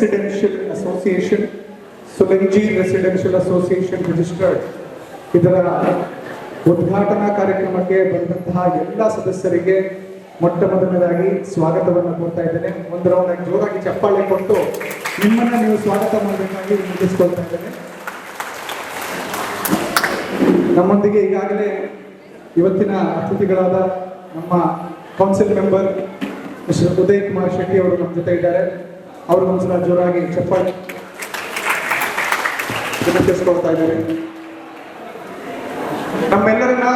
Residential association, ಸುಲಂಜಿ residential association registered ಇದರ ಉದ್ಘಾಟನಾ ಕಾರ್ಯಕ್ರಮಕ್ಕೆ ಬಂದಂತಹ ಎಲ್ಲ ಸದಸ್ಯರಿಗೆ ಮೊಟ್ಟ ಮೊದಲನೇದಾಗಿ ಸ್ವಾಗತವನ್ನು ಕೊಡ್ತಾ ಇದ್ದೇನೆ. ಒಂದು ರೌಂಡ್ ಜೋರಾಗಿ ಚಪ್ಪಾಳೆ ಕೊಟ್ಟು ನಿಮ್ಮನ್ನ ನೀವು ಸ್ವಾಗತ ಮಾಡಬೇಕಾಗಿ ವಿನಂತಿಸಿಕೊಳ್ತಾ ಇದ್ದೇನೆ. ನಮ್ಮೊಂದಿಗೆ ಈಗಾಗಲೇ ಇವತ್ತಿನ ಅತಿಥಿಗಳಾದ ನಮ್ಮ council member mister Uday Kumar Shetty ಅವರು ನಮ್ಮ ಜೊತೆ ಇದ್ದಾರೆ. ಅವ್ರಿಗೊಂದ್ಸಲ ಜೋರಾಗಿ ಚಪ್ಪಾಳೆ ವಿನಂತಿಸಿಕೊಳ್ತಾ ಇದ್ದೇವೆ. ನಮ್ಮೆಲ್ಲರನ್ನ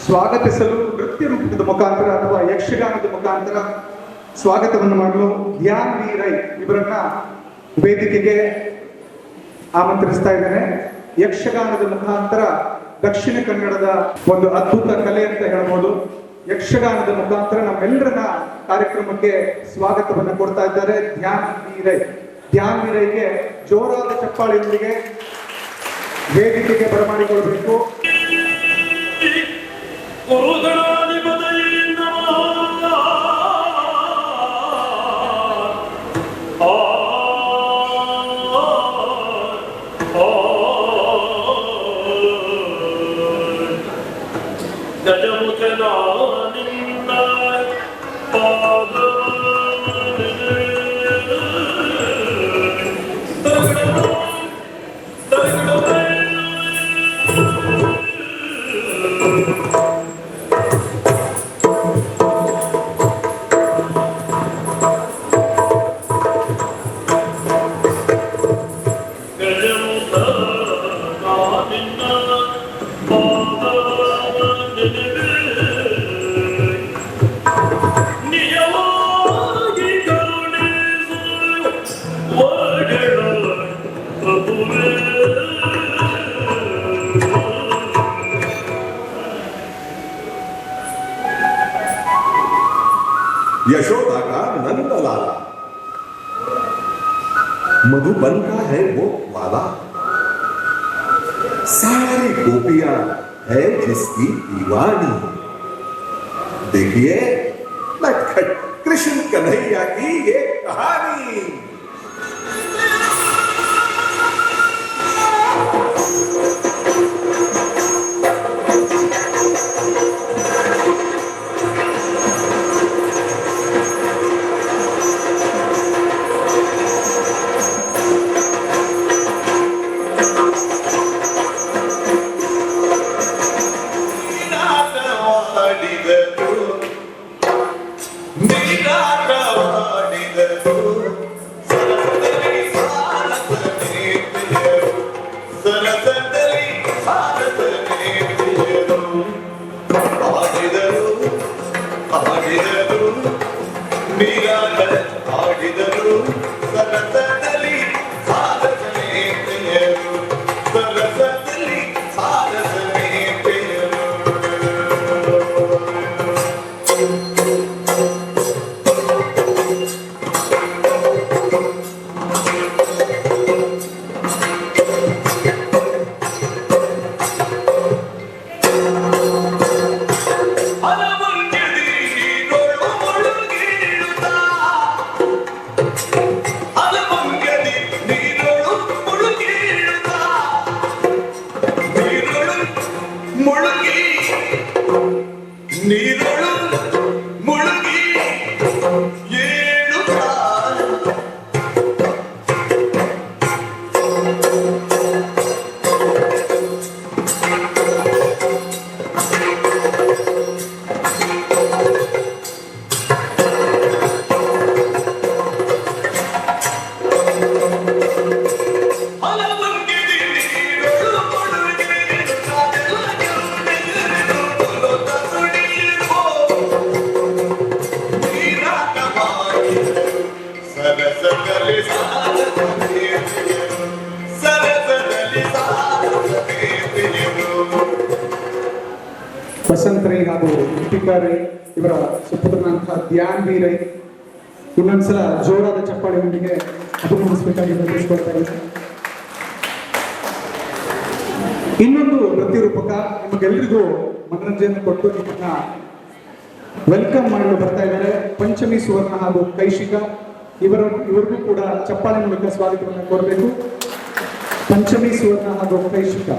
ಸ್ವಾಗತಿಸಲು ನೃತ್ಯ ರೂಪದ ಮುಖಾಂತರ ಅಥವಾ ಯಕ್ಷಗಾನದ ಮುಖಾಂತರ ಸ್ವಾಗತವನ್ನು ಮಾಡಲು ಧ್ಯಾನ್ ವಿ ರೈ ಇವರನ್ನ ವೇದಿಕೆಗೆ ಆಮಂತ್ರಿಸ್ತಾ ಇದ್ದೇನೆ. ಯಕ್ಷಗಾನದ ಮುಖಾಂತರ ದಕ್ಷಿಣ ಕನ್ನಡದ ಒಂದು ಅದ್ಭುತ ಕಲೆ ಅಂತ ಹೇಳ್ಬೋದು. ಯಕ್ಷಗಾನದ ಮುಖಾಂತರ ನಮ್ಮೆಲ್ಲರನ್ನ ಕಾರ್ಯಕ್ರಮಕ್ಕೆ ಸ್ವಾಗತವನ್ನು ಕೊಡ್ತಾ ಇದ್ದಾರೆ ಧ್ಯಾನ್ ವಿ ರೈ. ಧ್ಯಾನ್ ವಿ ರೈಗೆ ಜೋರಾದ ಚಪ್ಪಾಳೆಯೊಂದಿಗೆ ವೇದಿಕೆಗೆ ಬರಮಾಡಿಕೊಳ್ಬೇಕು. यशोदा का नंद लाला, मधुबन का है वो वाला, सारी गोपियां है जिसकी दीवानी। देखिए नटखट कृष्ण कन्हैया की ये कहानी। ವಸಂತ್ ರೈ ಹಾಗೂ ದೀಪಿಕಾ ರೈ ಇವರ ಸುಪುತ್ರನಾದಂತಹ ಧ್ಯಾನ್ ವಿ ರೈ ಇನ್ನೊಂದ್ಸಲ ಜೋರಾದ ಚಪ್ಪಾಳೆಯೊಂದಿಗೆ ಅಭಿನಂದಿಸಬೇಕಾಗಿ ವಿನಂತಿಸಿಕೊಳ್ತಾ ಇದ್ದೀನಿ. ಇನ್ನೊಂದು ನೃತ್ಯ ರೂಪಕ ನಿಮಗೆಲ್ಲರಿಗೂ ಮನರಂಜನೆ ಕೊಟ್ಟು ನಿಮ್ಮನ್ನ ವೆಲ್ಕಮ್ ಮಾಡಲು ಬರ್ತಾ ಇದ್ದಾರೆ. ಪಂಚಮಿ ಸುವರ್ಣ ಹಾಗೂ ಕೈಶಿಕ ಇವರಿಗೂ ಕೂಡ ಚಪ್ಪಾಳೆ ಮೂಲಕ ಸ್ವಾಗತವನ್ನು ಕೋರಬೇಕು. ಪಂಚಮಿ ಸುವರ್ಣ ಹಾಗೂ ಕೈಶಿಕ.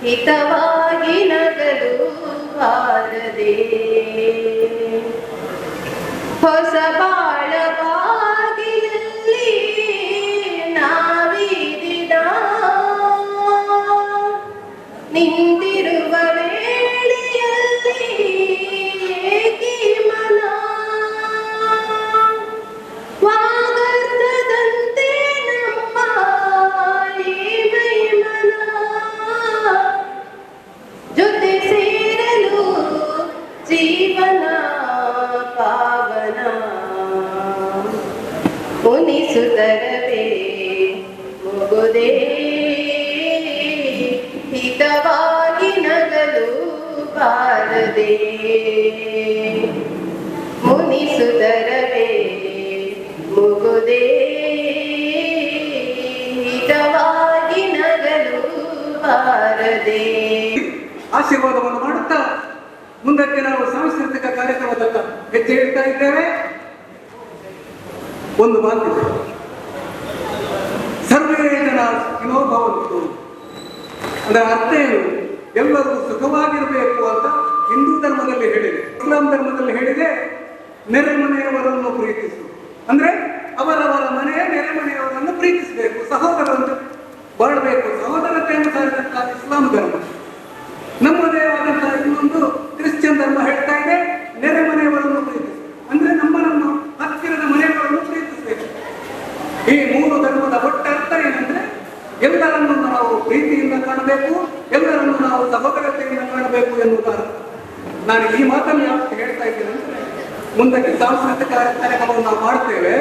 ಹಿತವಾಗಿ ನಗಲು ಬಾರದೆ ಹಿತವಾಗಿ ನಗಲು ಬಾರದೆ ಮುನಿಸುತ್ತರವೇ ಮುಗುದೇ ಹಿತವಾಗಿ ನಗಲು ಬಾರದೆ. ಆಶೀರ್ವಾದವನ್ನು ಮಾಡುತ್ತಾ ಮುಂದಕ್ಕೆ ನಾವು ಸಾಂಸ್ಕೃತಿಕ ಕಾರ್ಯಕ್ರಮದತ್ತ ಹೆಜ್ಜೆ ಇಡ್ತಾ ಇದ್ದೇವೆ. ಒಂದು ಮಾತಿದೆ, ಸರ್ವೇ ಜನ ಸುಖಿನೋ ಭವಂತು. ಅದರ ಅರ್ಥ ಏನು? ಎಲ್ಲರೂ ಸುಖವಾಗಿರಬೇಕು ಅಂತ ಹಿಂದೂ ಧರ್ಮದಲ್ಲಿ ಹೇಳಿದೆ. ಇಸ್ಲಾಂ ಧರ್ಮದಲ್ಲಿ ಹೇಳಿದೆ ನೆರೆಮನೆಯವರನ್ನು ಪ್ರೀತಿಸು, ಅಂದ್ರೆ ಅವರವರ ಮನೆಯ ನೆರೆಮನೆಯವರನ್ನು ಪ್ರೀತಿಸಬೇಕು, ಸಹೋದರರನ್ನು ಬಾಳಬೇಕು. ಸಹೋದರತೆಯನ್ನು ಸಾರಿದಂತಹ ಇಸ್ಲಾಂ ಧರ್ಮ. ನಮ್ಮದೇ ಆದಂತಹ ಇನ್ನೊಂದು ಕ್ರಿಶ್ಚಿಯನ್ ಧರ್ಮ ಹೇಳ್ತಾ ಇದೆ ನೆರೆಮನೆಯವರನ್ನು ಪ್ರೀತಿಸು, ಅಂದ್ರೆ ನಮ್ಮ ಹತ್ತಿರದ ಮನೆಯವರನ್ನು ಪ್ರೀತಿಸಬೇಕು. ಈ ಮೂರು ಧರ್ಮದ ಒಟ್ಟ ಅರ್ಥ ಏನಂದ್ರೆ ಎಲ್ಲರನ್ನು ನಾವು ಪ್ರೀತಿಯಿಂದ ಕಾಣಬೇಕು, ಎಲ್ಲರನ್ನು ನಾವು ಸಹೋದರತೆಯಿಂದ ಕಾಣಬೇಕು ಎನ್ನುವುದು ಅರ್ಥ. ನಾನು ಈ ಮಾತನ್ನು ಯಾಕೆ ಹೇಳ್ತಾ ಇದ್ದೇನೆ ಅಂದ್ರೆ ಮುಂದಕ್ಕೆ ಸಾಂಸ್ಕೃತಿಕ ಕಾರ್ಯಕ್ರಮವನ್ನು ನಾವು ಮಾಡ್ತೇವೆ.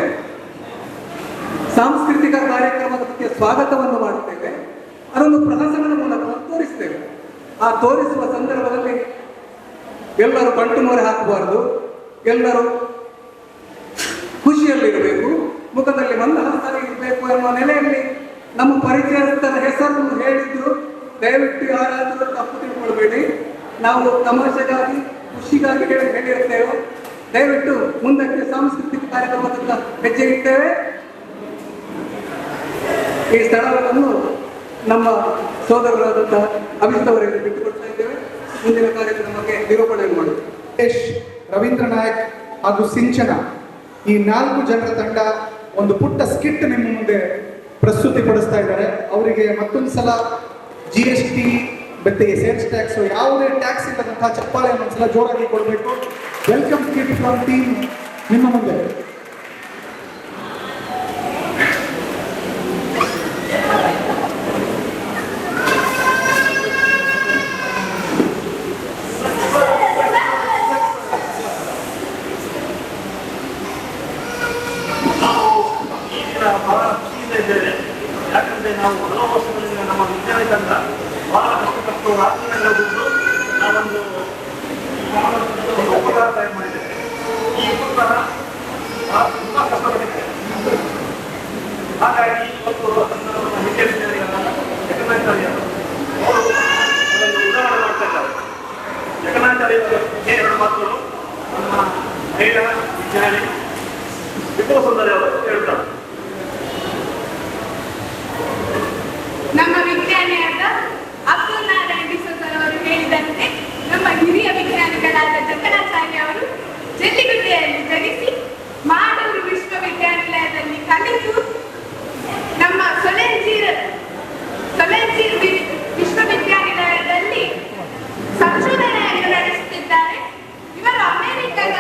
ಸಾಂಸ್ಕೃತಿಕ ಕಾರ್ಯಕ್ರಮಕ್ಕೆ ಸ್ವಾಗತವನ್ನು ಮಾಡುತ್ತೇವೆ, ಅದನ್ನು ಪ್ರಹಸನದ ಮೂಲಕ ತೋರಿಸ್ತೇವೆ. ಆ ತೋರಿಸುವ ಸಂದರ್ಭದಲ್ಲಿ ಎಲ್ಲರೂ ಬಂಟು ಮೊರೆ ಹಾಕಬಾರದು, ಎಲ್ಲರೂ ಖುಷಿಯಲ್ಲಿರಬೇಕು, ಮುಖದಲ್ಲಿ ಮಂದಹಾಸ ಇರಬೇಕು ಎನ್ನುವ ನೆಲೆಯಲ್ಲಿ ನಮ್ಮ ಪರಿಚಯಸ್ಥರ ಹೆಸರನ್ನು ಹೇಳಿದ್ರು. ದಯವಿಟ್ಟು ಯಾರಾದರೂ ತಪ್ಪು ತಿಳ್ಕೊಳ್ಬೇಡಿ, ನಾವು ತಮಾಷೆಗಾಗಿ ಖುಷಿಗಾಗಿ ಹೇಳಿರ್ತೇವೆ. ದಯವಿಟ್ಟು ಮುಂದಕ್ಕೆ ಸಾಂಸ್ಕೃತಿಕ ಕಾರ್ಯಕ್ರಮದಿಂದ ಹೆಜ್ಜೆ ಇಟ್ಟೇವೆ. ಈ ಸ್ಥಳವನ್ನು ನಮ್ಮ ಸೋದರರಾದಂತಹ ಅಭಿಜಿತವರಿಗೆ ಬಿಟ್ಟುಕೊಡ್ತಾ ಇದ್ದೇವೆ. ಮುಂದಿನ ಕಾರ್ಯಕ್ರಮಕ್ಕೆ ನಿರೂಪಣೆ ಮಾಡುತ್ತೇವೆ. ರವೀಂದ್ರ ನಾಯಕ್ ಹಾಗೂ ಸಿಂಚನ ಈ 4 ಜನರ ತಂಡ ಒಂದು ಪುಟ್ಟ ಸ್ಕಿಟ್ ನಿಮ್ಮ ಮುಂದೆ ಪ್ರಸ್ತುತಿಪಡಿಸ್ತಾ ಇದ್ದಾರೆ. ಅವರಿಗೆ ಮತ್ತೊಂದು ಸಲ GST ಮತ್ತೆ ಸೇಲ್ಸ್ ಟ್ಯಾಕ್ಸ್ ಯಾವುದೇ ಟ್ಯಾಕ್ಸ್ ಇಲ್ಲದಂತಹ ಚಪ್ಪಾಳೆಯನ್ನು ಒಂದ್ಸಲ ಜೋರಾಗಿ ಕೊಡಬೇಕು. ವೆಲ್ಕಮ್ ಸ್ಕಿಟ್ ಫ್ರಮ್ ಟೀಮ್ ನಿಮ್ಮ ಮುಂದೆ. ಬಹಳ ಖುಷಿಯಿಂದ ಇದ್ದೇವೆ. ಯಾಕಂದ್ರೆ ನಾವು ಹಲವು ವರ್ಷಗಳಿಂದ ನಮ್ಮ ವಿಜ್ಞಾನ ತಂಡ ಬಹಳ ಕಷ್ಟಪಟ್ಟು ರಾತ್ರಿಯಿಂದ ಬಿಟ್ಟು ನಾವೊಂದು ಉಪಕಾರ ತಯಾರು ಮಾಡಿದ್ದೇವೆ. ಈ ಉಪಕಾರ ತುಂಬಾ ಕಷ್ಟಪಟ್ಟಿದ್ದೇವೆ. ಹಾಗಾಗಿ ಇವತ್ತು ನಮ್ಮ ಹಿರಿಯ ವಿಜ್ಞಾನಿಗಳನ್ನ ಜಗನ್ನಾಚಾರ್ಯರು ಅವರು ಅದನ್ನು ಉದಾಹರಣೆ ಮಾಡ್ತಾ ಇದ್ದಾರೆ. ಜಗನ್ನಾಚಾರ್ಯರು ಎರಡು ಮಾತುಗಳು ನಮ್ಮ ಮಹಿಳಾ ವಿಜ್ಞಾನಿ ವಿಪುಲ ಸುಂದರಿ ಅವರು ಹೇಳ್ತಾರೆ. ನಮ್ಮ ವಿಜ್ಞಾನಿಯಾದ ಅಬ್ದುಲ್ ನಾರಾಯಣ್ ಡಿಸೋಜರ್ ಅವರು ಹೇಳಿದಂತೆ ನಮ್ಮ ಹಿರಿಯ ವಿಜ್ಞಾನಿಗಳಾದ ಜಗನ್ನಾಚಾರ್ಯ ಅವರು ಜಲ್ಲಿಗುಡ್ಡೆಯಲ್ಲಿ ಜನಿಸಿ ಮಾಡೂರು ವಿಶ್ವವಿದ್ಯಾನಿಲಯದಲ್ಲಿ ಕಲಿತು ನಮ್ಮ ಸೊಲೆಂಜೀರ್ ವಿಶ್ವವಿದ್ಯಾನಿಲಯದಲ್ಲಿ ಸಂಶೋಧನೆಯನ್ನು ನಡೆಸುತ್ತಿದ್ದಾರೆ. ಇವರು ಅಮೆರಿಕದ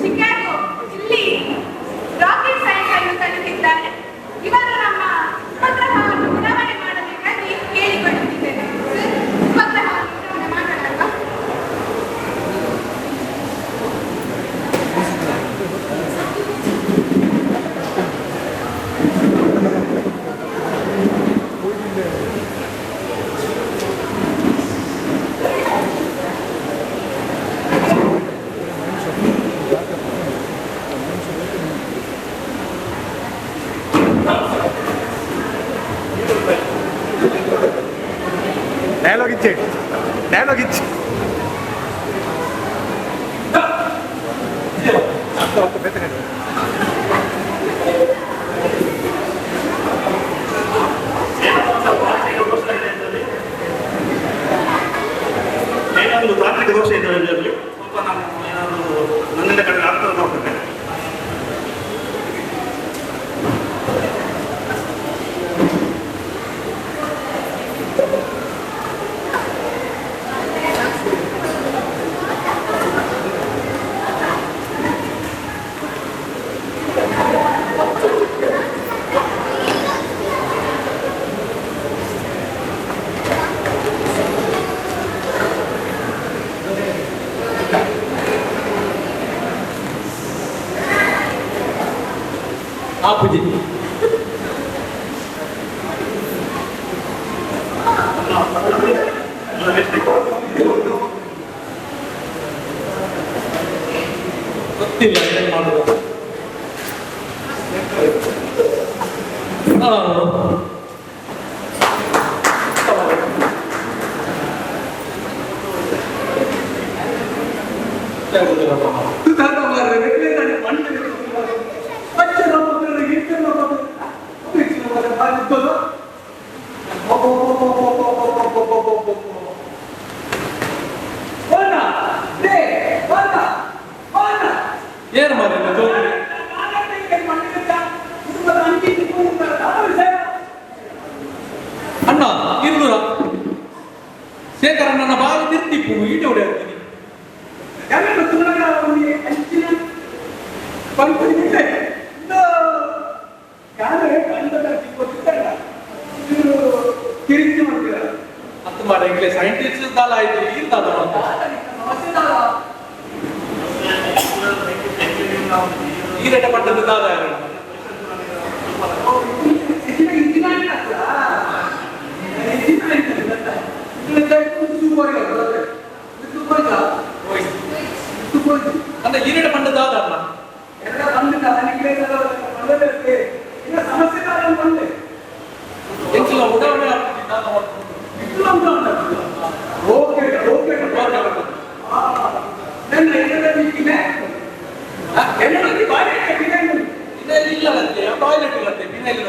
ಚಿಕಾಗೋ ಇಲ್ಲಿ ರಾಕೆಟ್ ಸೈನ್ಸ್ ಅನ್ನು ಕಲಿತಿದ್ದಾರೆ. ಇವರು ನಮ್ಮ ಉಪಗ್ರಹವನ್ನು ಉಡಾವಣೆ ಮಾಡಬೇಕಾಗಿ ಕೇಳಿಕೊಳ್ಳುತ್ತಿದ್ದೇನೆ. ಉಪಗ್ರಹವನ್ನು ಉಡಾವಣೆ ಮಾಡಲಾಗ ಡೈಲಾಗ್ ಇಚ್ಚೆ ಏನಾದರೂ ತಾಂತ್ರಿಕ ದೋಷ ಇದರಲ್ಲಿ ಸ್ವಲ್ಪ ನಾವು ಏನಾದರೂ ನನ್ನಿಂದ ಕಡೆ ಆಗ್ತದೆ ನೋಡ್ತೇನೆ. ಗೊತ್ತಿಲ್ಲ ಏನ್ ಮಾಡುದು. ಏನು ಮಾಡಿಲ್ಲ ಅಣ್ಣ ಇರ್ಲೂರ ಶೇಖರ ನನ್ನ ಬಾಯಿ ತಿರ್ತಿಪ್ಪು ಈಟೆ ಹೊಡೆಯುತ್ತೀನಿ. ಹತ್ತು ಮಾಡ ಇಂಗ್ಲೀಷ್ ಸೈಂಟಿಸ್ಟ್ ದಾಲ ಆಯ್ತು ಇರ್ತಾದ ಈ ರೇಟ ಪಟ್ಟದ್ದು ದಾದ ಅಂದ್ರೆ ಈ ರೇಟ ಪಟ್ಟದ್ದು ದಾದ ಅಲ್ಲ ಎಂಚಿನ ಉಡಾವಣೆ ಇಲ್ಲಂತೆ ಟಾಯ್ಲೆಟ್ ಇಲ್ಲಂತೆ ಬಿನಲ್ಲಿ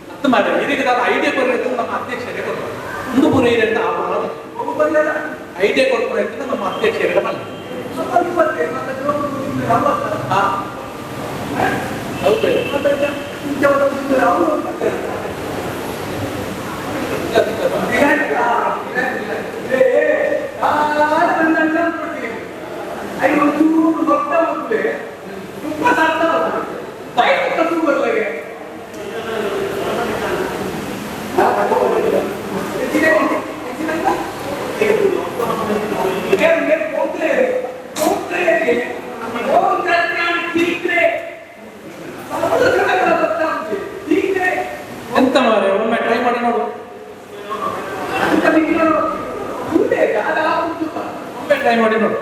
ಹತ್ತು ಮಾಡಿ ಇದಕ್ಕೆ ನಾನು ಐಡಿಯಾ ಕೊಡಬೇಕು ನಮ್ಮ ಅಧ್ಯಕ್ಷರಿಗೆ ಕೊಡ್ತಾರೆ ಒಂದು ಪುರ ಇರಂತ ಐಡಿಯಾ ಕೊಡ್ಬೇಕು ನಮ್ಮ ಅಧ್ಯಕ್ಷರಿಗೆ ಬಲ್ಲ ಎಂತ ಮಾರೆ ಒಮ್ಮೆ ಟ್ರೈ ಮಾಡಿ ನೋಡು ಒಮ್ಮೆ ಟ್ರೈ ಮಾಡಿ ನೋಡು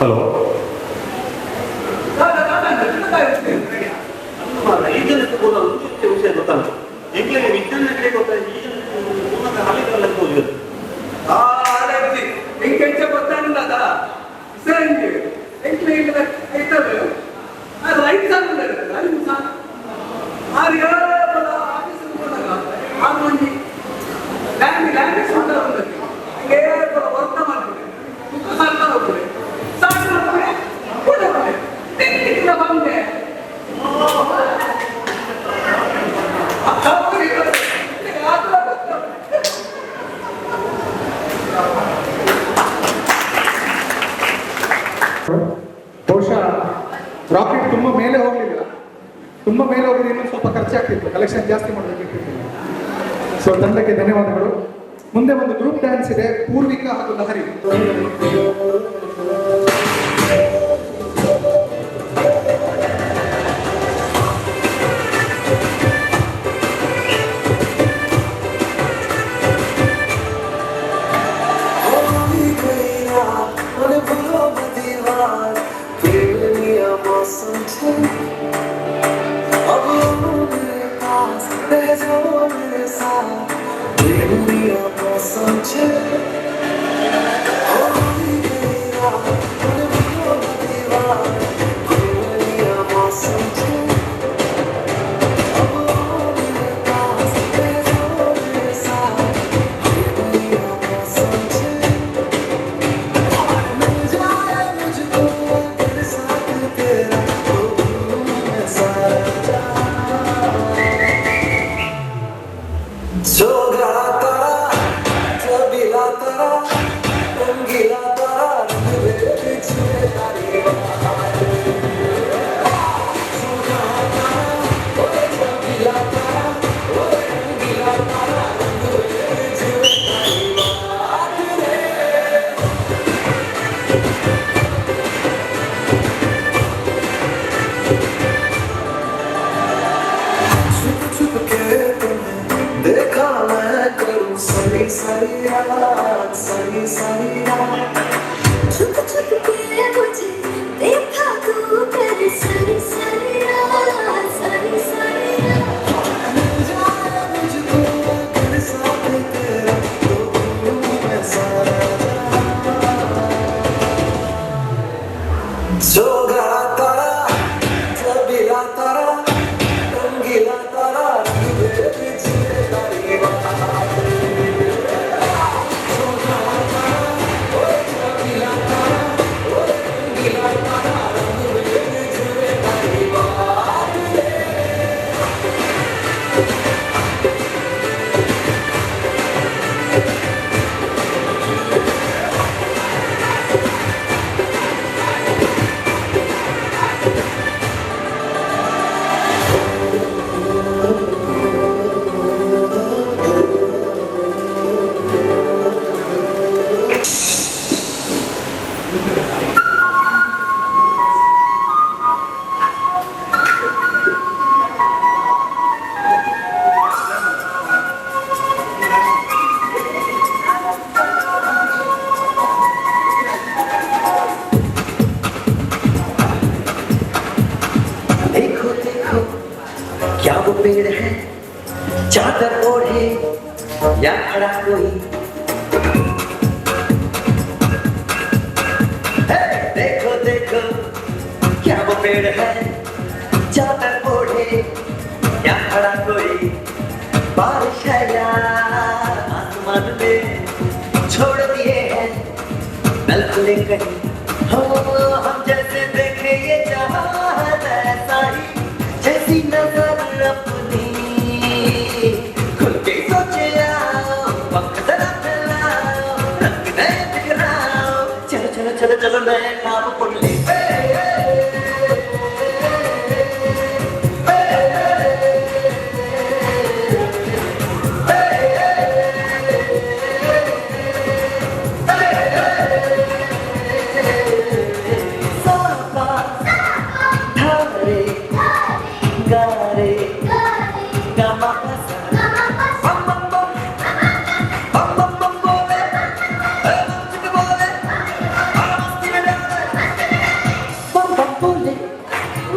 ಹಲೋ ಈ ಜನಕ್ಕೆ ಕೂಡ ಒಂದು ವಿಷಯ ಗೊತ್ತಲ್ಲ ಎಂಕ್ಲೆಗೆ ವಿಜ್ಞಾನಕ್ಕೆ ಗೊತ್ತಾ ಈ ಜನಕ್ಕೆ ಹಾಲಿಕಲ್ಲ ಹೋಗಿರೋದು ಬಹುಶಃ ರಾಕೆಟ್ ತುಂಬ ಮೇಲೆ ಹೋಗಲಿಲ್ಲ, ತುಂಬ ಮೇಲೆ ಹೋಗಿದ್ರೆ ಇನ್ನೂ ಸ್ವಲ್ಪ ಖರ್ಚಾಗ್ತಿತ್ತು, ಕಲೆಕ್ಷನ್ ಜಾಸ್ತಿ ಮಾಡಬೇಕಿತ್ತು. ಸೊ ತಂಡಕ್ಕೆ ಧನ್ಯವಾದಗಳು. ಮುಂದೆ ಒಂದು ಗ್ರೂಪ್ ಡ್ಯಾನ್ಸ್ ಇದೆ, ಪೂರ್ವಿಕಾ ಹಾಗೂ ಲಹರಿ. भूलो दीवाना सोगा तारा चबीला तारा रंगीला तारा क्या वो पेड़ है चादर ओढ़े या खड़ा कोई देखो देखो क्या वो पेड़ है चादर ओढ़े या खड़ा कोई बारिश है या आसमान में छोड़ दिए हैं नल खुले कहीं हो हम जैसे देखे ये जहां ऐसा ही जैसी नजर अपनी खुल के सोचे आओ वक्त जरा फैलाओ रंग नए बिखराओ चलो चलो चलो चलो नए नाम पढ़ ले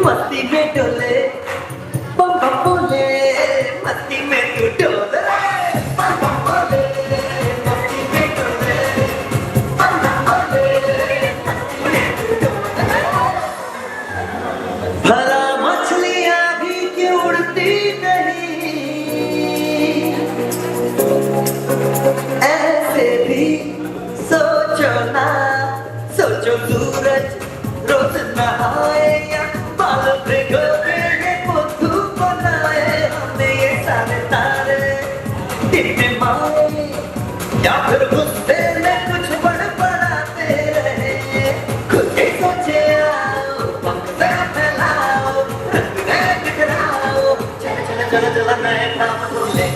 मस्ती में डोले बम बम बोले मस्ती में तू डोले बम बम बोले मस्ती में डोले बम बम बोले मस्ती में तू डोले भला मछलियां भी क्यों उड़ती नहीं ऐसे भी सोचो ना सोचो सूरज रोज नहाए या बाल भिगो के बुद्धू बनाए हमने ये सारे तारे दिन में माए या फिर गुस्से में कुछ बड़बड़ाते रहे खुद के सोचे आओ वक्त फैलाओ रंग नए बिखराओ चलो चलो चलो चलो नए नाम बोले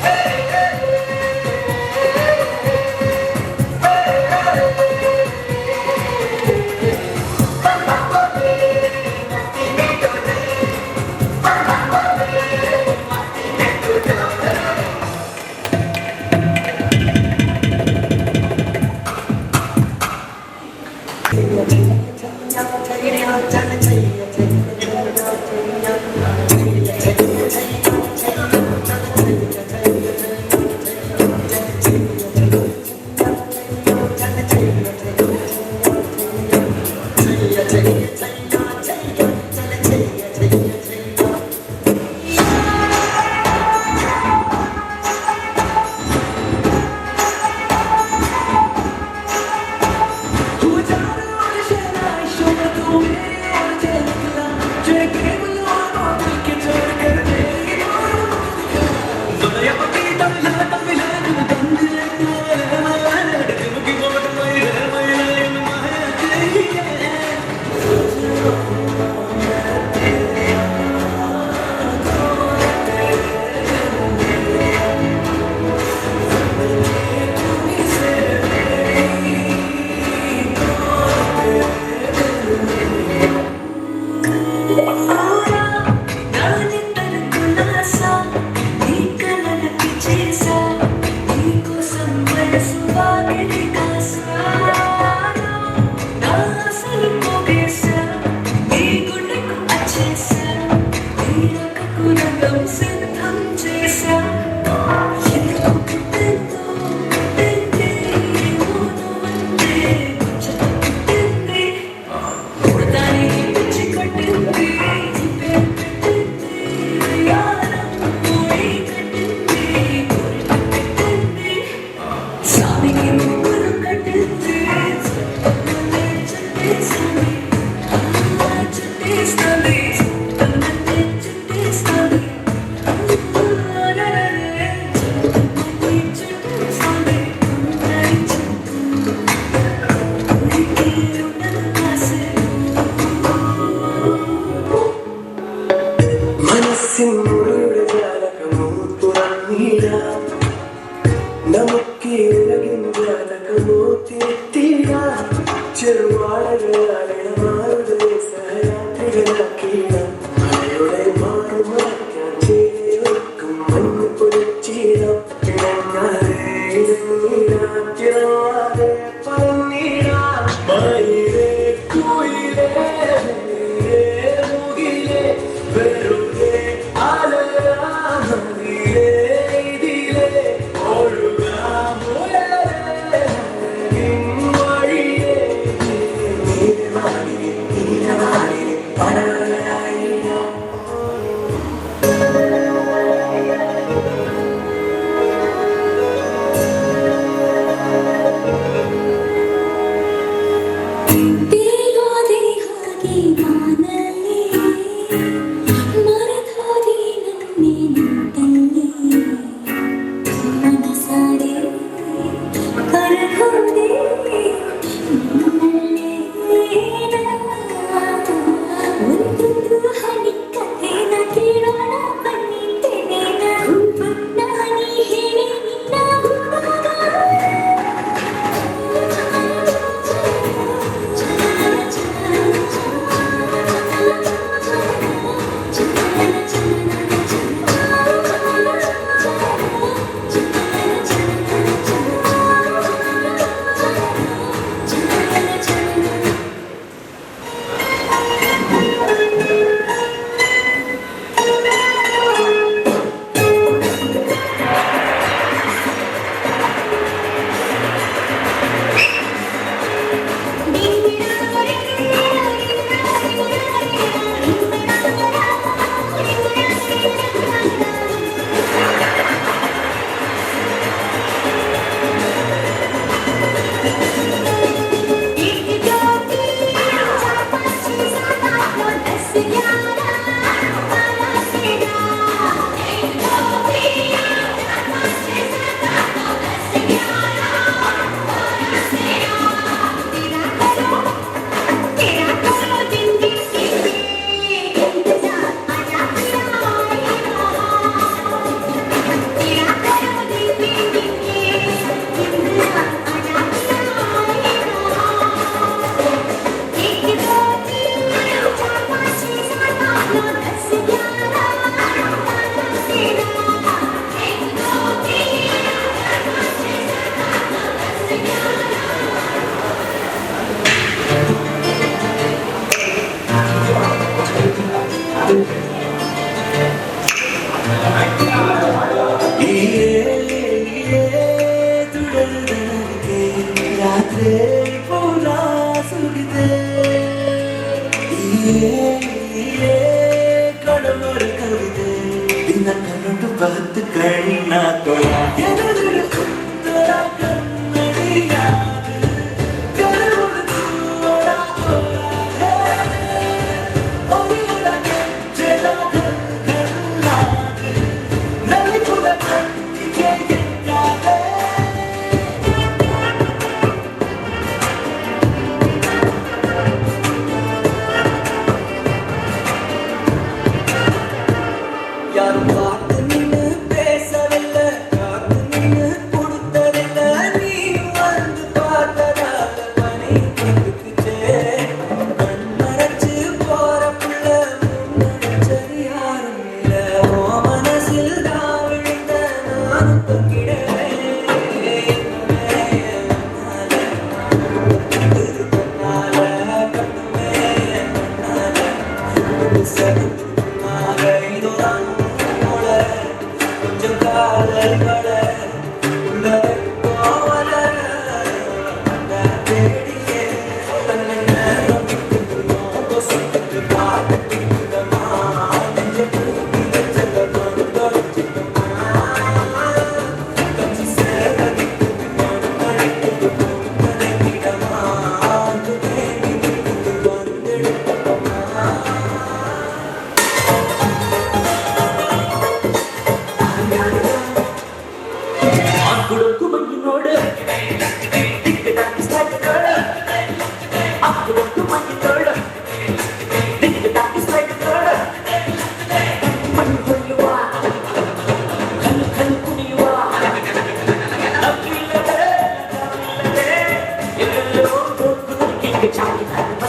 Ciao.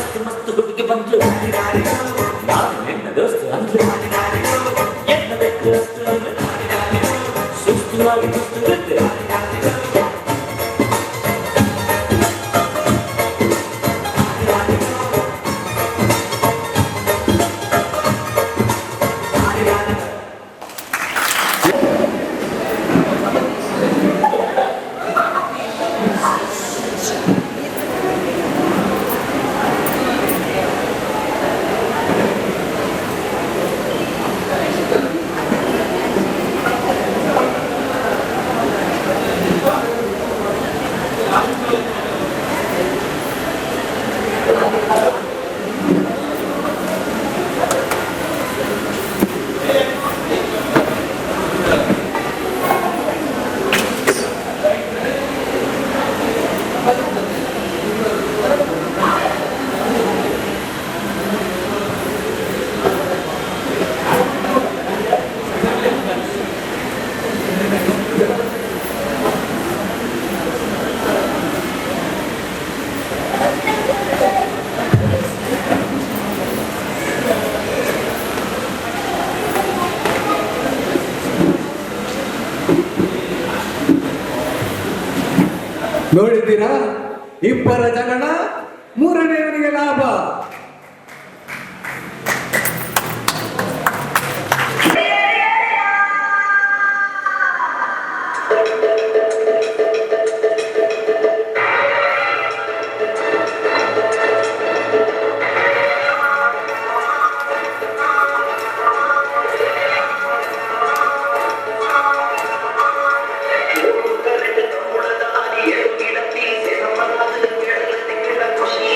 ಅಂದ್ಲು ನಾನು ನಿನ್ನ ದೋಸ್ತು ಅಂದ್ಲು ಎನ್ನ ಬೇಕು ಅಷ್ಟು ಅಂದ್ಲು ಸುಸ್ತುವಾಗಿ ಸುಸ್ತುತ್ತೆ ನೋಡಿದ್ದೀರಾ, ಇಬ್ಬರ ಜಗಳ, ಮೂರನೆಯವನಿಗೆ ಲಾಭ. ಖುಷಿ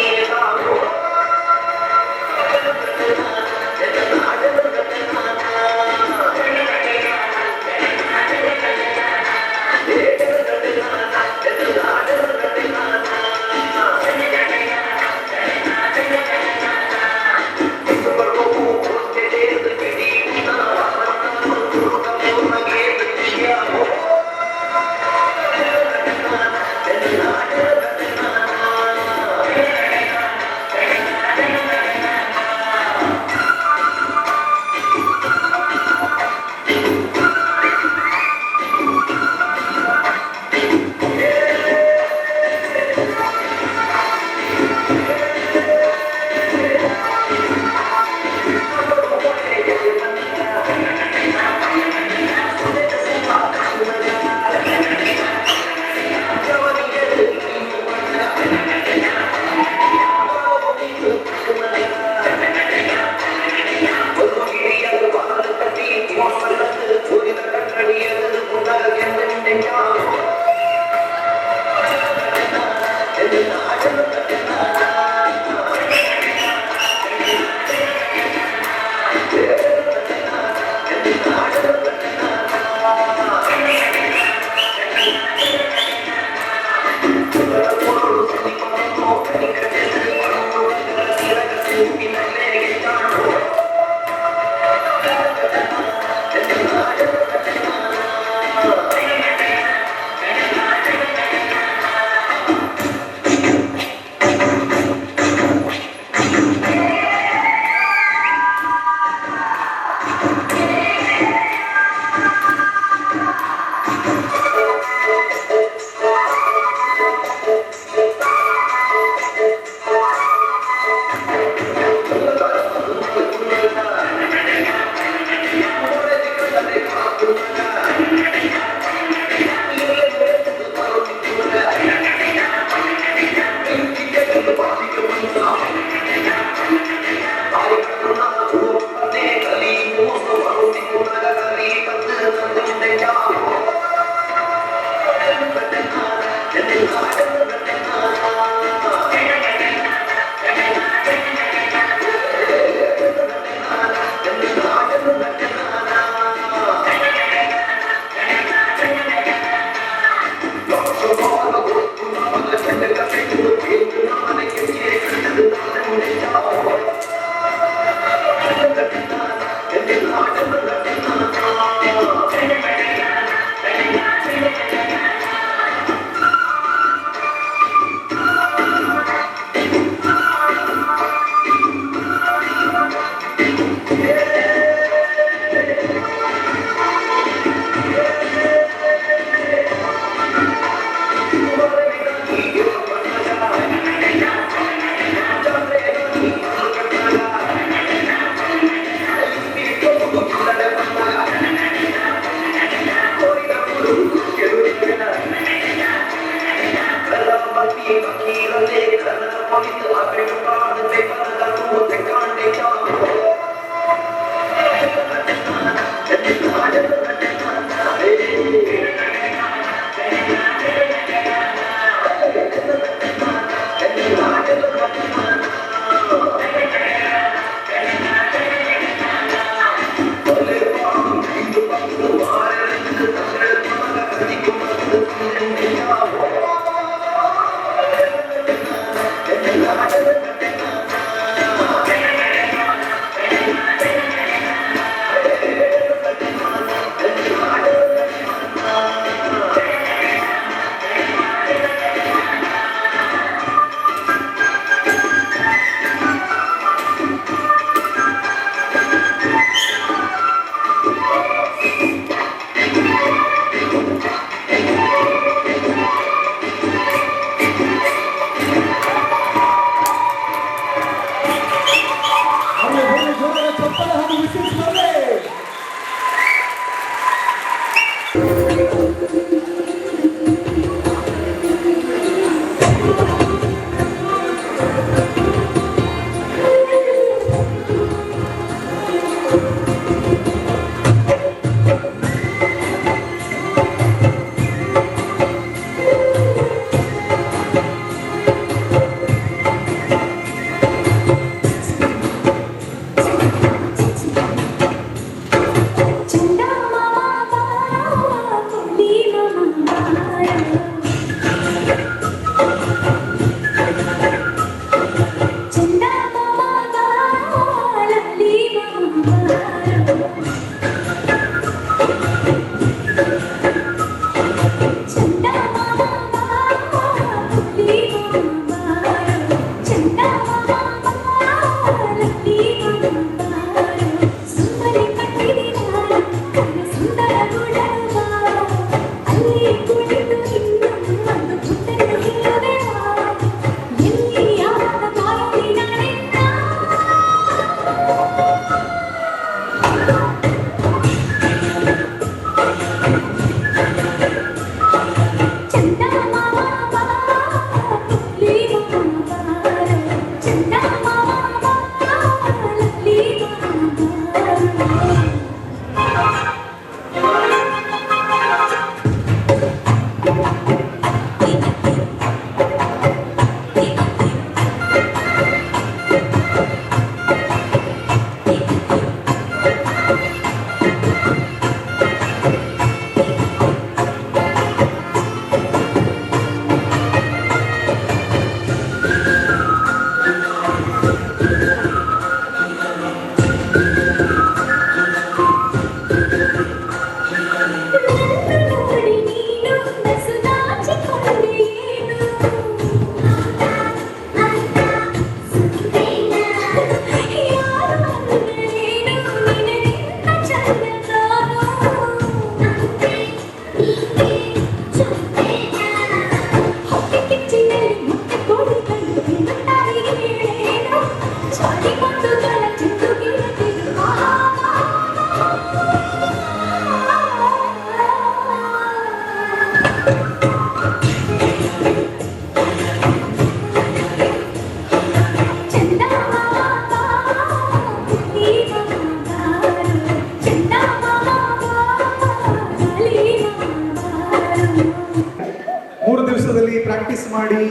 ಮಾಡಿ,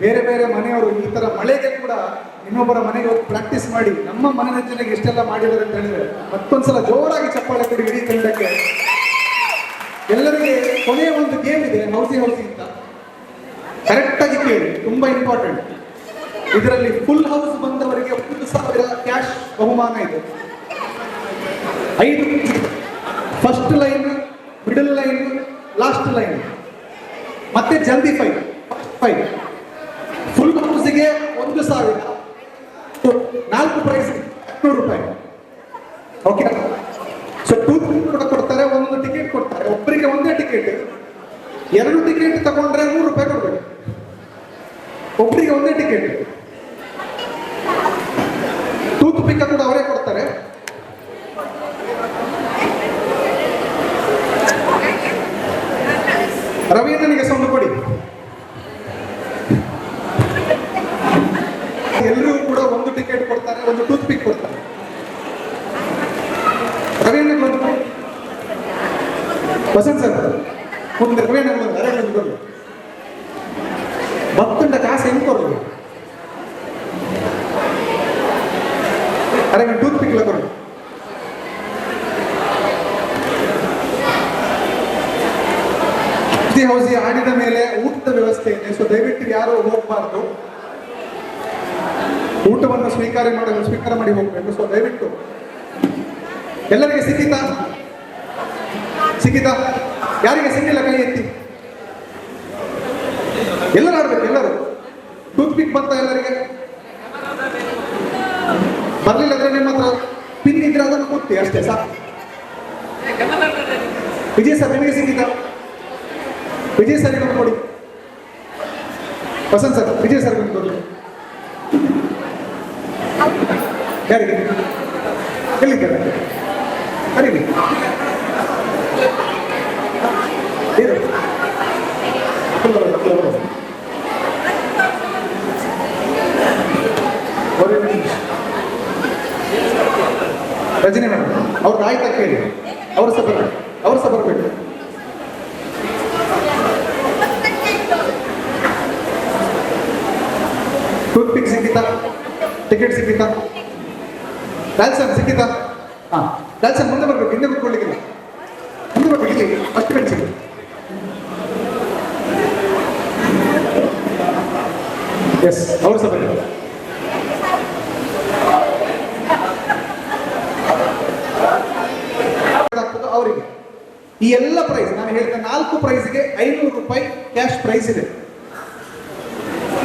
ಬೇರೆ ಬೇರೆ ಮನೆಯವರು ಈ ತರ ಮಳೆಗೆ ಕೂಡ ಇನ್ನೊಬ್ಬರ ಮನೆಗೆ ಹೋಗಿ ಪ್ರಾಕ್ಟೀಸ್ ಮಾಡಿ ನಮ್ಮ ಮನರಂಜನೆಗೆ ಇಷ್ಟೆಲ್ಲ ಮಾಡಿದ್ದಾರೆ ಅಂತ ಹೇಳಿದ್ರೆ ಮತ್ತೊಂದ್ಸಲ ಜೋರಾಗಿ ಚಪ್ಪಾಳೆ ಕೊಡಿ ಇಡೀ ತಂಡಕ್ಕೆ. ಎಲ್ಲರಿಗೆ ಕೊನೆಯ ಒಂದು ಗೇಮ್ ಇದೆ, ಹೌಸಿ ಅಂತ. ಕರೆಕ್ಟ್ ಆಗಿ ಕೇಳಿ, ತುಂಬಾ ಇಂಪಾರ್ಟೆಂಟ್. ಇದರಲ್ಲಿ ಫುಲ್ ಹೌಸ್ ಬಂದವರಿಗೆ 1,000 ಕ್ಯಾಶ್ ಬಹುಮಾನ ಇದೆ. 5 first line, middle line, last line, ಮತ್ತೆ ಜಲ್ದಿ 5 ಫುಲ್ ಹೌಸ್ಗೆ 1,000, 4 ಪ್ರೈಸ್ 200 ರೂಪಾಯಿ. ಓಕೆ, ಸೊ 2 ಕೂಡ ಕೊಡ್ತಾರೆ, 1 ಟಿಕೆಟ್ ಕೊಡ್ತಾರೆ. ಒಬ್ಬರಿಗೆ ಒಂದೇ ಟಿಕೆಟ್, 2 ಟಿಕೆಟ್ ತಗೊಂಡ್ರೆ 100 ರೂಪಾಯಿ ಕೊಡ್ಬೇಕು. ಒಬ್ಬರಿಗೆ ಒಂದೇ ಟಿಕೆಟ್. ಟೂತ್ ಪಿಕ್ ಕೂಡ ಅವರೇ ಕೊಡ್ತಾರೆ. ರವೀಂದ್ರನಿಗೆ ಸೌಂಡ್ ಕೊಡಿ. ಎಲ್ಲರಿಗೂ ಕೂಡ 1 ಟಿಕೆಟ್ ಕೊಡ್ತಾರೆ, 1 ಟೂತ್ ಪಿಕ್ ಕೊಡ್ತಾರೆ. ರವೀಂದ್ರ ವಸಂತ್ ಸರ್ ಮುಂದೆ ರವೀಂದ್ರ ಭಕ್ತಂಡ ಕಾಸು ಹೆಂಗ್ ಕೊಡೋದು? ಅರೆ ಟೂತ್ ಪಿಕ್ ಕೊಡು. ಹೌಸಿ ಆಡಿದ ಮೇಲೆ ಊಟದ ವ್ಯವಸ್ಥೆ ಇದೆ, ಸೊ ದಯವಿಟ್ಟು ಯಾರು ಹೋಗಬಾರ್ದು. ಊಟವನ್ನು ಸ್ವೀಕಾರ ಮಾಡಿ ಹೋಗ್ಬೇಕು. ಸೊ ದಯವಿಟ್ಟು ಎಲ್ಲರಿಗೆ ಸಿಕ್ಕಿತಾ? ಯಾರಿಗೆ ಸಿಕ್ಕಿಲ್ಲ ಕೈ ಎತ್ತಿ. ಎಲ್ಲರೂ ಆಡ್ಬೇಕು, ಎಲ್ಲರೂ. ಟೂತ್ ಪಿಕ್ ಬಂತ ಎಲ್ಲರಿಗೆ? ಬರ್ಲಿಲ್ಲ ಅಂದ್ರೆ ನಿಮ್ಮ ಹತ್ರ ಪಿನ್ ಇದ್ರೆ ಅದನ್ನು ಕೊಡ್ತಿ ಅಷ್ಟೇ ಸಾಕು. ವಿಜಯ್ ಸರ್ ನಿಮಗೆ ಸಿಕ್ಕಿತಾ? ವಿಜಯ್ ಸರ್ ಕೊಡಿ. ವಸಂತ್ ಸರ್ ವಿಜಯ್ ಸರ್ ಕೊಡಿ. ಯಾರಿಗೆ? ಎಲ್ಲಿದ್ದಾರೆ? ಕರೀರಿ. ರಜನಿ ಮೇಡಮ್ ಅವ್ರದ್ದು ಆಯ್ತಾ ಕೇಳಿ. ಅವ್ರು ಸಹ ಬರಬೇಕು. ಟೂತ್ ಪಿಕ್ ಸಿಕ್ಕಿತಾ? ಟಿಕೆಟ್ ಸಿಕ್ಕಿತಾ? ಲಾಲ್ಸನ್ ಸಿಕ್ಕಿತಾ? ಹಾ, ಲಾಲ್ಸನ್ ಮುಂದೆ ಬರ್ಬೇಕು, ಹಿಂದೆ ಕೂತ್ಕೊಳ್ಳಿಕ್ಕಿಲ್ಲ. ಮುಂದೆ ಬರ್ಬೇಕು, ಇಲ್ಲಿ ಫಸ್ಟ್ ಬೆಂಚಿಗೆ. ಎಸ್, ಅವ್ರು ಸಹ ಬರಬೇಕು. ಅವರಿಗೆ ಈ ಎಲ್ಲ ಪ್ರೈಸ್ ನಾನು ಹೇಳಿದ 4 ಪ್ರೈಸ್ಗೆ 500 ರೂಪಾಯಿ ಕ್ಯಾಶ್ ಪ್ರೈಸ್ ಇದೆ.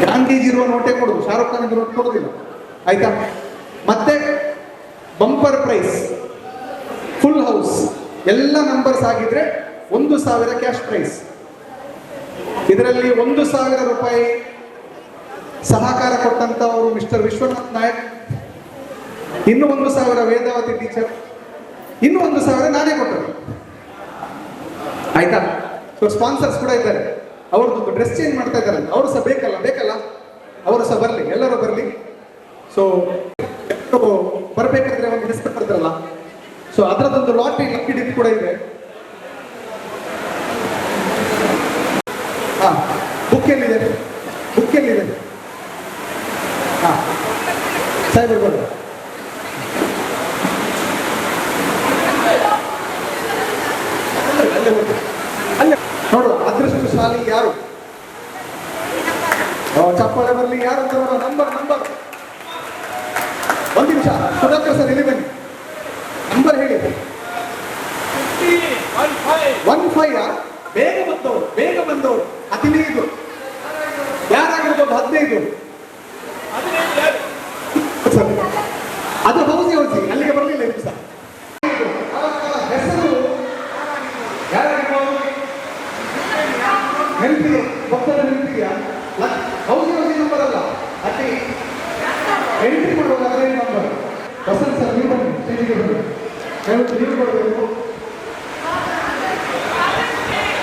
ಗಾಂಧೀಜಿ ಇರುವ ನೋಟೇ ಕೊಡುದು, ಶಾರುಖ್ ಖಾನ್ ನೋಟ್ ಕೊಡುದಿಲ್ಲ, ಆಯ್ತಾ? ಮತ್ತೆ ಬಂಪರ್ ಪ್ರೈಸ್, ಫುಲ್ ಹೌಸ್ ಎಲ್ಲ ನಂಬರ್ಸ್ ಆಗಿದ್ರೆ 1,000 ಕ್ಯಾಶ್ ಪ್ರೈಸ್. ಇದರಲ್ಲಿ 1,000 ರೂಪಾಯಿ ಸಹಕಾರ ಕೊಟ್ಟಂತವರು ಮಿಸ್ಟರ್ ವಿಶ್ವನಾಥ್ ನಾಯಕ್, ಇನ್ನು 1,000 ವೇದಾವತಿ ಟೀಚರ್, ಇನ್ನು 1,000 ನಾನೇ ಕೊಟ್ಟರು, ಆಯ್ತಾ? ಸೊ ಸ್ಪಾನ್ಸರ್ಸ್ ಕೂಡ ಇದ್ದಾರೆ. ಅವ್ರದ್ದು ಡ್ರೆಸ್ ಚೇಂಜ್ ಮಾಡ್ತಾ ಇದ್ದಾರೆ, ಅವರು ಸಹ ಬೇಕಲ್ಲ, ಅವರು ಸಹ ಬರಲಿ, ಎಲ್ಲರೂ ಬರಲಿ. ಸೊ ಬರಬೇಕಾದ್ರೆ ಒಂದು ಹೆಸರು ಬರ್ತಾರಲ್ಲ, ಸೊ ಅದರದೊಂದು ಲಾಟ್ರಿ ಲಕ್ಕಿ ಡಿಪ್ ಕೂಡ ಇದೆ. ಹಾ, ಬುಕ್ ಎಲ್ಲಿದೆ? ಹಾ, ಸಾಹೇಬರು ಬರೋದು. ಅಲ್ಲೇ ನೋಡು, ಅದೃಷ್ಟಶಾಲಿ ಯಾರು? ಚಪ್ಪಾಳೆ ಬರಲಿ, ಯಾರು ಅಂತ ನೋಡೋ. ನಂಬರ್ 1 ನಿಮಿಷ, ಸುಧಾಕರ್ ಸರ್ ಇಲ್ಲಿ ಬನ್ನಿ, ನಂಬರ್ ಹೇಳಿ. 15 ಬೇಗ ಬಂದವರು 15, ಯಾರಾಗಿರ್ಬೋದು 15. ಅದು ಹೌಸಿ ಅಲ್ಲಿಗೆ ಬರಲಿಲ್ಲ ಈ ದಿವಸ. ಹೆಸರು ಯಾರಾಗಿರ್ಬೋದು? ನೆನಪಿದೆ? ಭಕ್ತರ ನೆನಪಿದೆಯಾ? ಹೌಸಿ ನಂಬರ್ ಅಲ್ಲ, ಅಲ್ಲಿ ಎಂಟ್ರಿ ಮಾಡುವಾಗ ಅದೇ ನಂಬರ್. ವಸಂತ್ ಸರ್ ನೀವು ಬನ್ನಿ, ಸ್ಟೇಜಿಗೆ ಬನ್ನಿ, ನೀವು ಕೊಡಬೇಕು.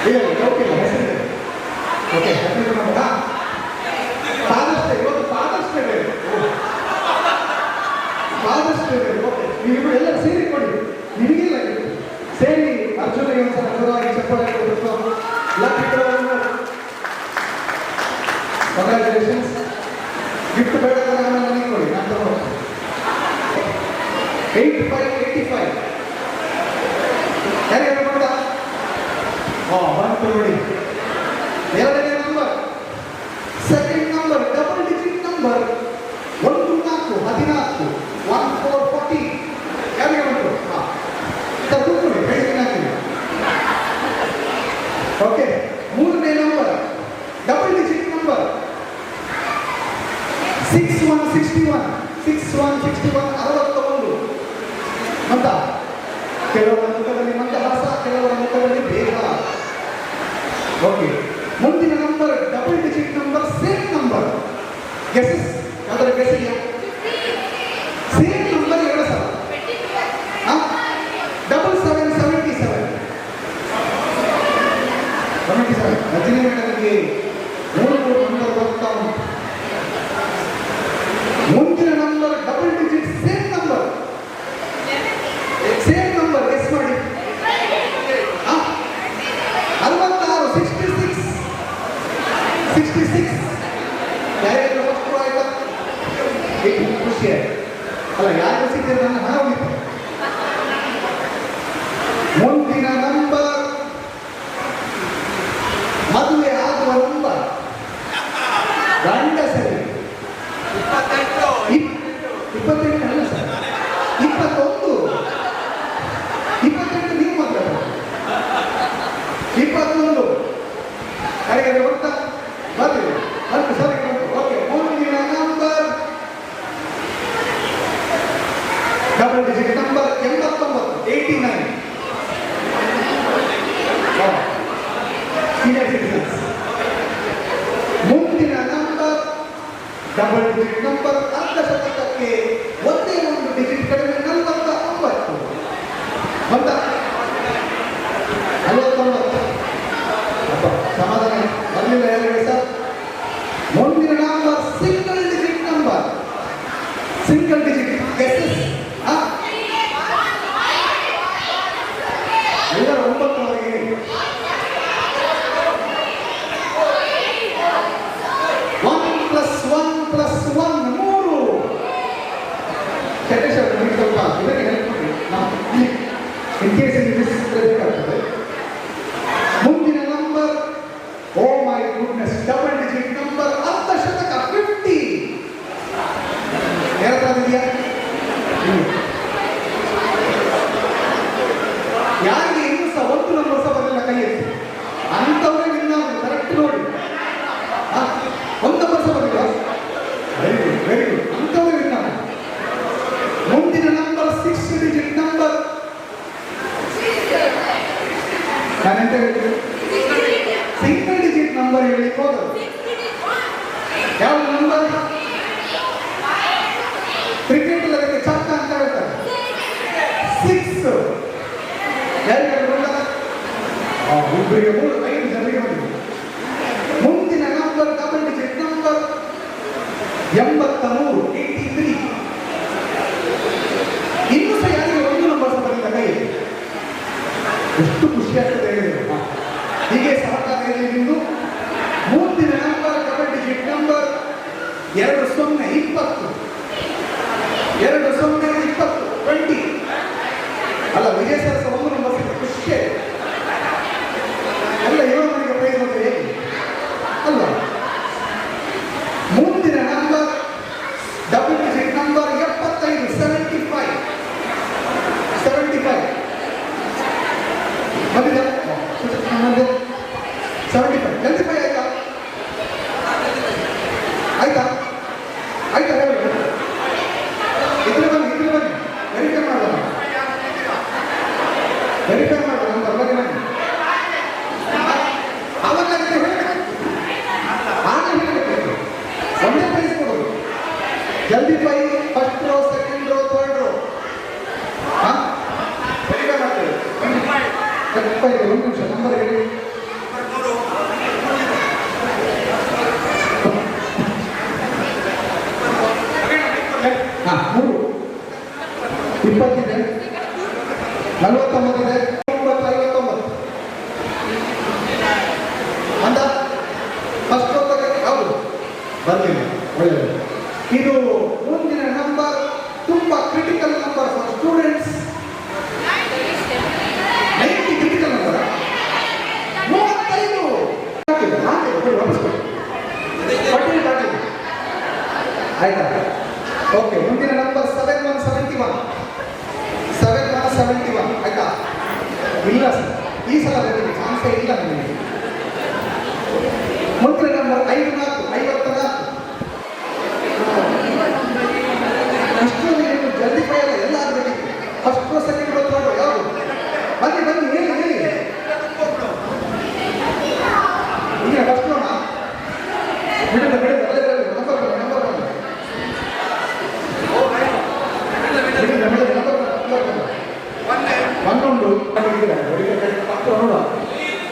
ಇಲ್ಲ ಓಕೆ, ಹೆಸರಿದೆ. ಓಕೆ, ಹೆಸರು ನಂಬರ್ ಫಾದರ್ಸ್ ಡೇ. ಇವತ್ತು ಫಾದರ್ಸ್ ಡೇ. ಓಕೆ, ನೀವು ಎಲ್ಲರೂ ಸೇರಿ ಕೊಡಿ. ನಿಮಗಿಲ್ಲ ಸೇರಿ ಅರ್ಜುನಿಗೆ ಒಂದ್ಸಲ ಜೋರಾಗಿ ಚಪ್ಪಾಳೆ ಕೊಡಬೇಕು. 85 ಯಾರ್ಯಾರು ಗೊತ್ತಾ? ಬಂತು ನೋಡಿ. ಎರಡನೇ number, second number, double digit number 1 4 14 1 4 40 ಯಾರಿಗೆ ಬಂತು? ಕೂತ್ಕೊಳ್ಳಿ, ಕೈ ಹಾಕಿಲ್ಲ. ಓಕೆ, ಮೂರನೇ ನಂಬರ್, ಡಬಲ್ ಡಿಜಿಟ್ ನಂಬರ್ 6161 61 ಅಂತ. ಕೆಲವರ ಮುಖದಲ್ಲಿ ಮಂದಹಾಸ, ಕೆಲವರ ಮುಖದಲ್ಲಿ ಬೇಗ. ಓಕೆ, ಮುಂದಿನ number double digit number, same number. Guesses ಯಾವ್ದಾರ ಗೆಸ್ ಇದೆಯಾ? ಸೇಮ್ ನಂಬರ್ 2 ಸಲ. 7777 ರಜನಿ ಮೇಡಮ್ಗೆ 3 ನಂಬರ್ ಬರ್ತಾ ಉಂಟು. ಮುಂದಿನ number double digit same number guess ಮಾಡಿ. 66 66 ಯಾರ್ಯಾರು ಫಸ್ಟ್ ಆಯ್ತಾ? ಖುಷಿ ಆಯ್ತು ಅಲ್ಲ? ಯಾರು ಸಿಕ್ಕಿದ್ರೆ ನನ್ನ ಹಣ ಉಳಿತು. ಮುಂದಿನ ನಂಬರ್ ಮದುವೆ ಆಗುವ ನಂಬರ್ ಗಂಡಸರಿ 28 ಅಲ್ಲ ಸರ್, 21 ನೀವು ಮಾತ್ರ 21 ಯಾರಿಗಾದ್ರೆ ಗೊತ್ತಾ? ಬರ್ತೀವಿ ಬರ್ತೀವಿ ಸರಿ. ಓಕೆ, ಮುಂದಿನ number double digit number 89 senior citizens. ಮುಂದಿನ ನಂಬರ್ ಡಬಲ್ ಡಿಜಿಟ್ ನಂಬರ್, ಅರ್ಧ ಶತಕಕ್ಕೆ ಒಂದೇ ಒಂದು ಡಿಜಿಟ್ ಕಡಿಮೆ 49 ಬಂತ 49. ಸಮಾಧಾನ ಬರಲಿಲ್ಲ ಯಾರಿಗೆ ಸರ್? ಮುಂದಿನ number single digit number, single digit guesses. ಎಲ್ಲರೂ 9ರವರೆಗೆ 1 + 1 + 1 3. ಚಟೇಶ್ವರ ನಿಮಗೆ ಸ್ವಲ್ಪ ಇವರಿಗೆ ಹೆಲ್ಪ್ ಮಾಡಿ, ನಾವು ಇನ್ ಕೇಸ್ ಬೇಕಾಗ್ತದೆ. ಮುಂದಿನ number, oh my goodness, double digit number, ಅರ್ಧ ಶತಕ 50. ಯಾರಾದ್ರೂ ಯಾರಿಗೆ ಇನ್ನೂ ಸಹ ಒಂದು ನಂಬರ್ ಸಹ ಬರಲಿಲ್ಲ ಕೈ ಎತ್ತಿ, ಅಂಥವ್ರೆ ನಿನ್ನ ಕರೆಕ್ಟ್ ನೋಡಿ. ಒಂದು ನಂಬರ್ ಸಹ ಬರಲಿಲ್ಲ, ವೆರಿ ಗುಡ್, ಅಂಥವ್ರೆ ನಿನ್ನ. ಮುಂದಿನ ನಂಬರ್ 6 ಡಿಜಿಟ್ ನಂಬರ್, ನಾನೆಂತ ಹೇಳ್ತೀನಿ? ಸಿಂಗಲ್ ಡಿಜಿಟ್ ನಂಬರ್ ಹೇಳಲಿಕ್ಕೆ ಹೋಗೋದು. ಯಾವ ನಂಬರ್? ಕ್ರಿಕೆಟ್ ಅದಕ್ಕೆ ಚಕ್ಕ ಅಂತ ಹೇಳ್ತಾರೆ, 6. ಯಾರಿಗಾದ್ರು ಗೊತ್ತಾ? ಒಬ್ಬರಿಗೆ 3 5 ಜನರಿಗೆ ಬಂದಿದೆ. ಮುಂದಿನ ನಂಬರ್ ಡಬಲ್ ಡಿಜಿಟ್ ನಂಬರ್ 83 83. ಇನ್ನೂ ಸಹ ಯಾರಿಗೆ ಒಂದು ನಂಬರ್ ಸಹ ಬರಲಿಲ್ಲ ಕೈ. ಎಷ್ಟು ಖುಷಿ ಆಗ್ತದೆ ಹೇಳಿದ್ರು. ಹೀಗೆ ಸಹಕಾರ ಇರಲಿದ್ದು. ಮುಂದಿನ ನಂಬರ್ ಡಬಲ್ ಡಿಜಿಟ್ ನಂಬರ್ 2020 20 ಅಲ್ಲ, ವಿಜಯ ಸರ್ ಸಹ ಒಂದು ನಂಬರ್ ಸಿಕ್ಕ ಖುಷಿ ಎಲ್ಲ ಇವಾಗ ನನಗೆ ಪ್ರೈಸ್ ಬಂದರೆ ಹೇಗೆ ಅಲ್ವಾ? ಮುಂದಿನ ನಂಬರ್ ಡಬಲ್ ಡಿಜಿಟ್ ನಂಬರ್ 75 75 ಬಂದಿದೆ 75 75 ಆಯ್ತಾ? ಆಯ್ತಾ ಆಯ್ತಾ ಹೇಳಿ. ಇದ್ರೆ ಬನ್ನಿ ವೆರಿಫೈ ಮಾಡೋಣ ನಂಬರ್ ಬಗ್ಗೆ ಬನ್ನಿ. ಅವಾಗ ಹೇಳಬೇಕು, ಒಂದೇ ಪ್ರೈಸ್ ಕೊಡೋದು. ಜಲ್ದಿ ಫೈ, first row, second row, third row. Verify ಮಾಡ್ತೇವೆ. 1 ನಿಮಿಷ ನಂಬರ್ ಹೇಳಿ. ಹಾಂ 3 20 ಇದೆ, 49 ಇದೆ, 59 ಅಂದ ಫಸ್ಟ್ ಹೌದು ಬರಲಿಲ್ಲ. ಒಳ್ಳೆಯದು. ಇದು ಮುಂದಿನ ನಂಬರ್ ತುಂಬಾ ಕ್ರಿಟಿಕಲ್ ನಂಬರ್ ಫಾರ್ ಸ್ಟೂಡೆಂಟ್. ಆಯ್ತಾ? ಓಕೆ, ಮುಂದಿನ ನಂಬರ್ 7171. 7171 ಆಯ್ತಾ? ಇಲ್ಲ ಸರ್, ಈ ಸಲ ಬರಲಿಕ್ಕೆ ಚಾನ್ಸೇ ಇಲ್ಲ ನಿಮಗೆ. ಮುಂದಿನ ನಂಬರ್ 54. ಇಷ್ಟೊಂದು ಜಲ್ದಿ ಪೈಯಲ್ಲ, ಎಲ್ಲ ಆಗಬೇಕು. ಫಸ್ಟ್ ರೋ ಸೆಕೆಂಡ್ ರೋ ತಗೊಂಡು ಯಾವುದು? ಬನ್ನಿ ಬನ್ನಿ, ಹೇಳಿ ಹೇಳಿ. ಈಗ ಫಸ್ಟ್ ರೋಣ ಬಿಡುದ ಬಿಡುದ ನಂಬರ್ ಬನ್ನಿ, ನಂಬರ್ ಬನ್ನಿ. ಒಂದೊಂದು ನೋಡುವ.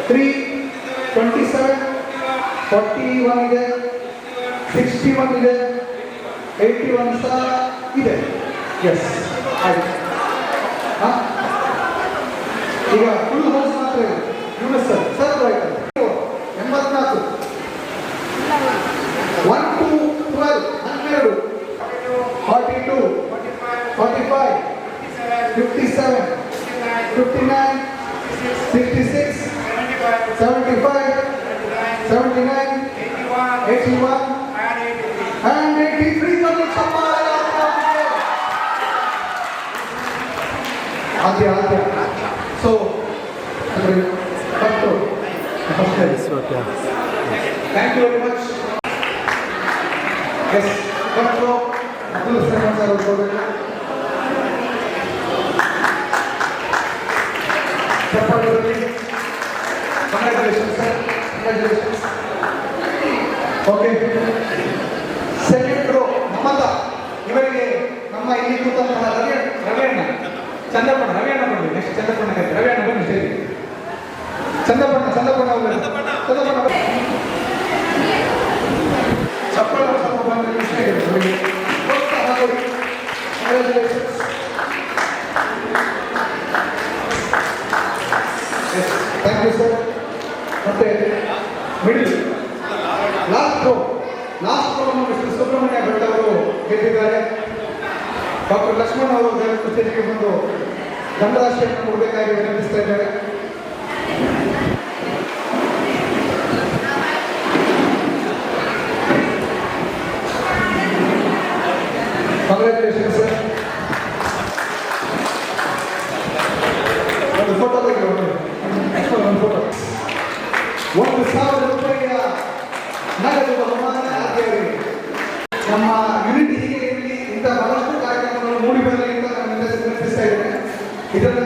327, 41 ಇದೆ, 61 ಇದೆ, 81 ಸಹ ಇದೆ. ಎಸ್, ಆಯ್ತು. ಈಗ ಫುಲ್ ಹೌಸ್ ಮಾತ್ರ ಇದೆ. ಯೂನಸ್ ಸರ್ ಸರ್ ಆಯ್ತು. 84, 1 to 12, 12, 42, 45, 57, 59, 66, 75, 79, 81, and 83. Aadya so thank you very much. Yes, first Abdul Salman sir ಅವರು congratulations sir, congratulations. Okay, second row Mamata. ಇವರಿಗೆ ನಮ್ಮ ಇಲ್ಲಿ ಕೂತಂತಹ ರವಿಯಣ್ಣ ಚಂದಪ್ಪಣ್ಣ, ರವಿಯಣ್ಣ ಬನ್ನಿ. ನೆಕ್ಸ್ಟ್ ಚಂದಪ್ಪಣ್ಣ, ರವಿಯಣ್ಣ ಬನ್ನಿ ಸೇರಿ. ಚಂದಪ್ಪಣ್ಣ ಚಂದಪ್ಪಣ್ಣ ಚಪ್ಪಳ ಸ್ವಲ್ಪ ಬಂದ ವಿಷಯ ಥ್ಯಾಂಕ್ ಯು ಸರ್. ಮತ್ತೆ middle last row mister Subrahmanya Bhat ಅವರು ಗೆದ್ದಿದ್ದಾರೆ. ಡಾಕ್ಟರ್ ಲಕ್ಷ್ಮಣ್ ಅವರು ದಯವಿಟ್ಟು ಸ್ಟೇಜ್ಗೆ ಬಂದು ಧನರಾಶಿಯನ್ನು ಕೊಡಬೇಕಾಗಿ ವಿನಂತಿಸ್ತಾ ಇದ್ದಾರೆ. Congratulation sir. ಒಂದು ಫೋಟೋ ತೆಗೆದು ಒಂದು ಫೋಟೋ. 1,000 ರೂಪಾಯಿಯ ನಗದು ಬಹುಮಾನ ಆದ್ಯವರಿಗೆ. ನಮ್ಮ ಯೂನಿಟಿ ಹೀಗೆ ಇರಲಿ, ಇಂಥ ಬಹಳಷ್ಟು ಕಾರ್ಯಕ್ರಮಗಳು ಮೂಡಿ ಬರಲಿ ಅಂತ ನಾನು ವಿನಂತಿಸ್ತಾ ಇದ್ದೇನೆ. ಇದನ್ನು